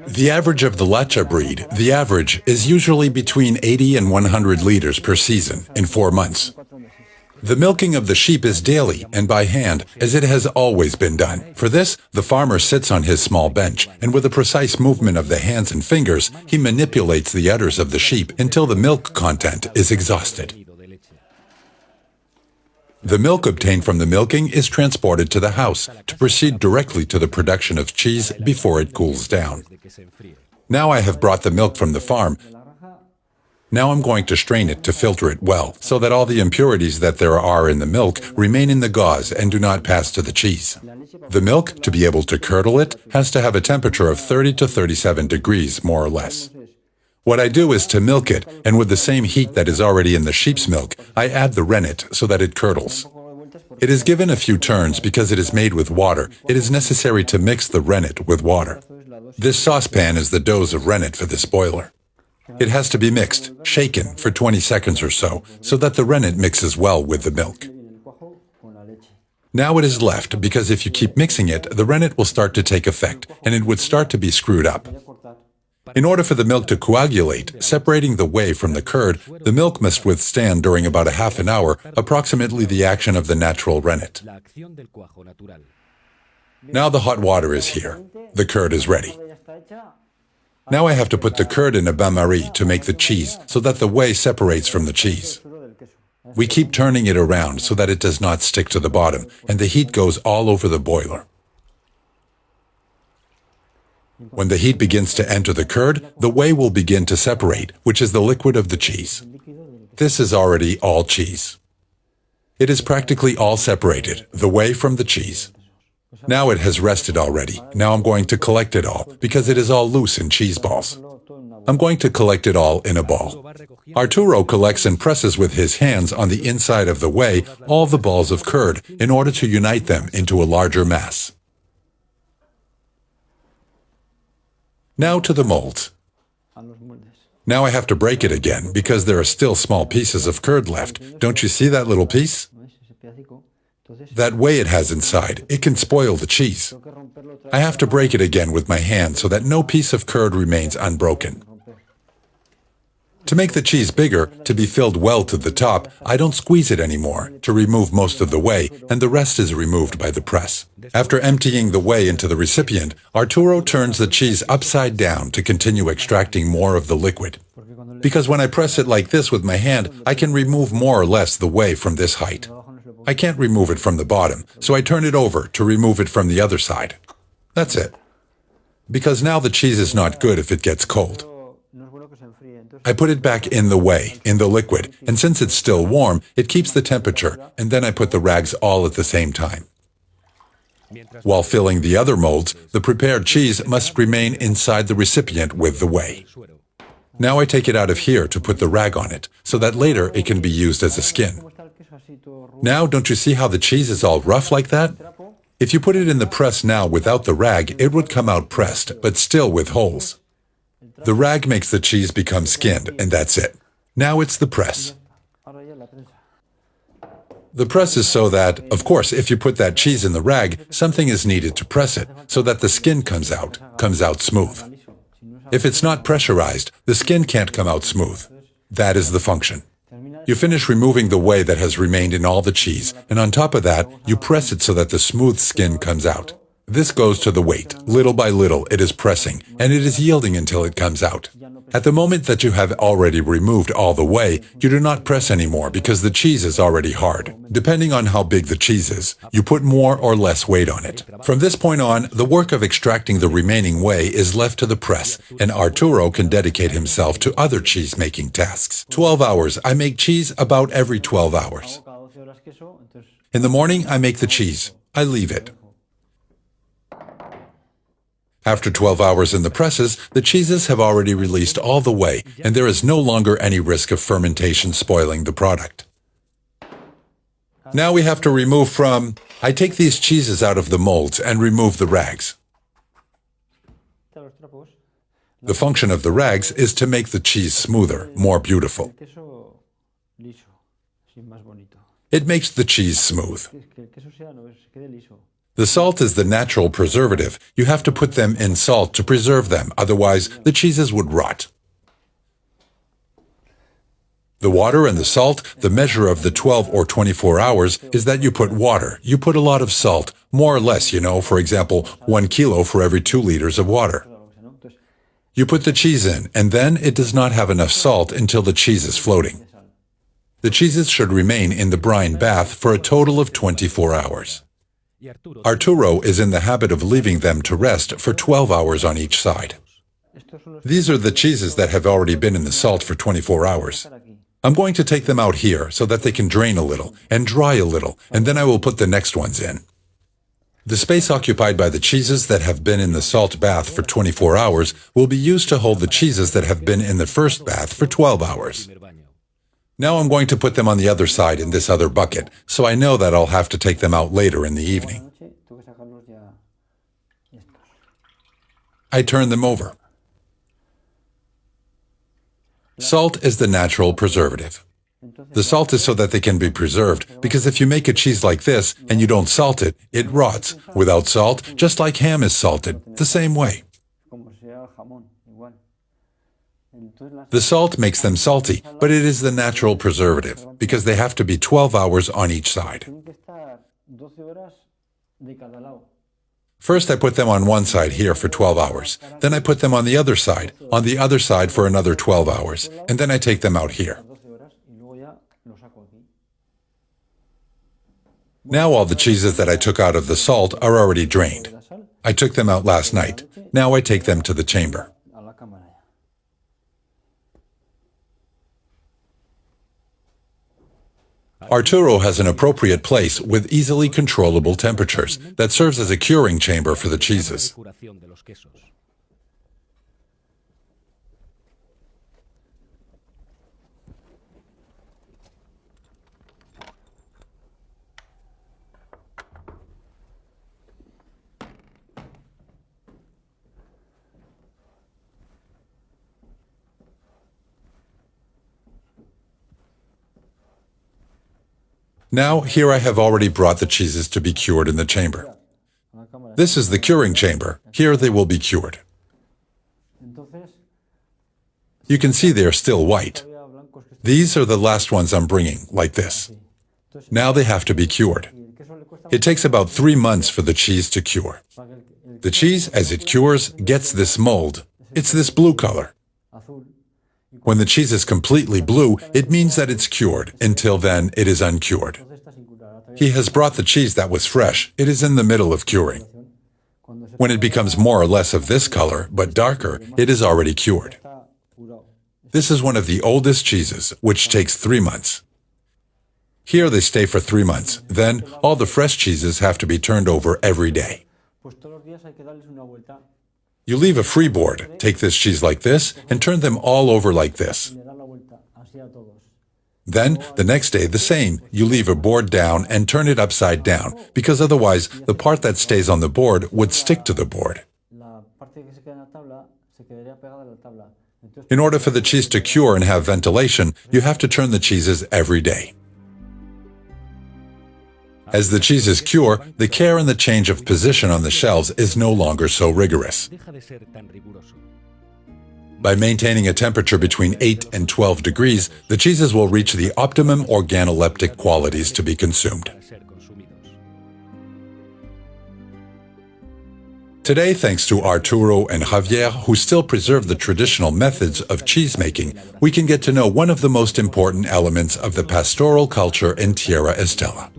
The average of the latxa breed, the average, is usually between 80 and 100 liters per season in 4 months. The milking of the sheep is daily and by hand, as it has always been done. For this, the farmer sits on his small bench, and with a precise movement of the hands and fingers, he manipulates the udders of the sheep until the milk content is exhausted. The milk obtained from the milking is transported to the house to proceed directly to the production of cheese before it cools down. Now I have brought the milk from the farm. Now I'm going to strain it to filter it well, so that all the impurities that there are in the milk remain in the gauze and do not pass to the cheese. The milk, to be able to curdle it, has to have a temperature of 30 to 37 degrees, more or less. What I do is to milk it, and with the same heat that is already in the sheep's milk, I add the rennet so that it curdles. It is given a few turns because it is made with water. It is necessary to mix the rennet with water. This saucepan is the dose of rennet for this boiler. It has to be mixed, shaken for 20 seconds or so that the rennet mixes well with the milk. Now it is left because if you keep mixing it, the rennet will start to take effect and it would start to be screwed up. In order for the milk to coagulate, separating the whey from the curd, the milk must withstand during about a half an hour approximately the action of the natural rennet. Now the hot water is here. The curd is ready. Now I have to put the curd in a bain-marie to make the cheese so that the whey separates from the cheese. We keep turning it around so that it does not stick to the bottom and the heat goes all over the boiler. When the heat begins to enter the curd, the whey will begin to separate, which is the liquid of the cheese. This is already all cheese. It is practically all separated, the whey from the cheese. Now it has rested already. Now I'm going to collect it all, because it is all loose in cheese balls. I'm going to collect it all in a ball. Arturo collects and presses with his hands on the inside of the whey all the balls of curd in order to unite them into a larger mass. Now to the molds. Now I have to break it again because there are still small pieces of curd left. Don't you see that little piece? That whey it has inside, it can spoil the cheese. I have to break it again with my hand so that no piece of curd remains unbroken. To make the cheese bigger, to be filled well to the top, I don't squeeze it anymore, to remove most of the whey, and the rest is removed by the press. After emptying the whey into the recipient, Arturo turns the cheese upside down to continue extracting more of the liquid. Because when I press it like this with my hand, I can remove more or less the whey from this height. I can't remove it from the bottom, so I turn it over to remove it from the other side. That's it. Because now the cheese is not good if it gets cold. I put it back in the whey, in the liquid, and since it's still warm, it keeps the temperature, and then I put the rags all at the same time. While filling the other molds, the prepared cheese must remain inside the recipient with the whey. Now I take it out of here to put the rag on it, so that later it can be used as a skin. Now, don't you see how the cheese is all rough like that? If you put it in the press now without the rag, it would come out pressed, but still with holes. The rag makes the cheese become skinned, and that's it. Now it's the press. The press is so that, of course, if you put that cheese in the rag, something is needed to press it, so that the skin comes out smooth. If it's not pressurized, the skin can't come out smooth. That is the function. You finish removing the whey that has remained in all the cheese, and on top of that, you press it so that the smooth skin comes out. This goes to the weight. Little by little, it is pressing, and it is yielding until it comes out. At the moment that you have already removed all the whey, you do not press anymore because the cheese is already hard. Depending on how big the cheese is, you put more or less weight on it. From this point on, the work of extracting the remaining whey is left to the press, and Arturo can dedicate himself to other cheese-making tasks. 12 hours. I make cheese about every 12 hours. In the morning, I make the cheese. I leave it. After 12 hours in the presses, the cheeses have already released all the whey, and there is no longer any risk of fermentation spoiling the product. Now we have to remove from... I take these cheeses out of the molds and remove the rags. The function of the rags is to make the cheese smoother, more beautiful. It makes the cheese smooth. The salt is the natural preservative. You have to put them in salt to preserve them, otherwise the cheeses would rot. The water and the salt, the measure of the 12 or 24 hours is that you put water. You put a lot of salt, more or less, for example, 1 kilo for every 2 liters of water. You put the cheese in, and then it does not have enough salt until the cheese is floating. The cheeses should remain in the brine bath for a total of 24 hours. Arturo is in the habit of leaving them to rest for 12 hours on each side. These are the cheeses that have already been in the salt for 24 hours. I'm going to take them out here so that they can drain a little and dry a little, and then I will put the next ones in. The space occupied by the cheeses that have been in the salt bath for 24 hours will be used to hold the cheeses that have been in the first bath for 12 hours. Now I'm going to put them on the other side in this other bucket, so I know that I'll have to take them out later in the evening. I turn them over. Salt is the natural preservative. The salt is so that they can be preserved, because if you make a cheese like this and you don't salt it, it rots. Without salt, just like ham is salted, the same way. The salt makes them salty, but it is the natural preservative, because they have to be 12 hours on each side. First, I put them on one side here for 12 hours. Then I put them on the other side for another 12 hours, and then I take them out here. Now all the cheeses that I took out of the salt are already drained. I took them out last night. Now I take them to the chamber. Arturo has an appropriate place with easily controllable temperatures that serves as a curing chamber for the cheeses. Now, here I have already brought the cheeses to be cured in the chamber. This is the curing chamber. Here they will be cured. You can see they are still white. These are the last ones I'm bringing, like this. Now they have to be cured. It takes about 3 months for the cheese to cure. The cheese, as it cures, gets this mold. It's this blue color. When the cheese is completely blue, it means that it's cured. Until then, it is uncured. He has brought the cheese that was fresh. It is in the middle of curing. When it becomes more or less of this color, but darker, it is already cured. This is one of the oldest cheeses, which takes 3 months. Here they stay for 3 months. Then, all the fresh cheeses have to be turned over every day. You leave a freeboard, take this cheese like this, and turn them all over like this. Then, the next day, the same. You leave a board down and turn it upside down, because otherwise, the part that stays on the board would stick to the board. In order for the cheese to cure and have ventilation, you have to turn the cheeses every day. As the cheeses cure, the care and the change of position on the shelves is no longer so rigorous. By maintaining a temperature between 8 and 12 degrees, the cheeses will reach the optimum organoleptic qualities to be consumed. Today, thanks to Arturo and Javier, who still preserve the traditional methods of cheese making, we can get to know one of the most important elements of the pastoral culture in Tierra Estella.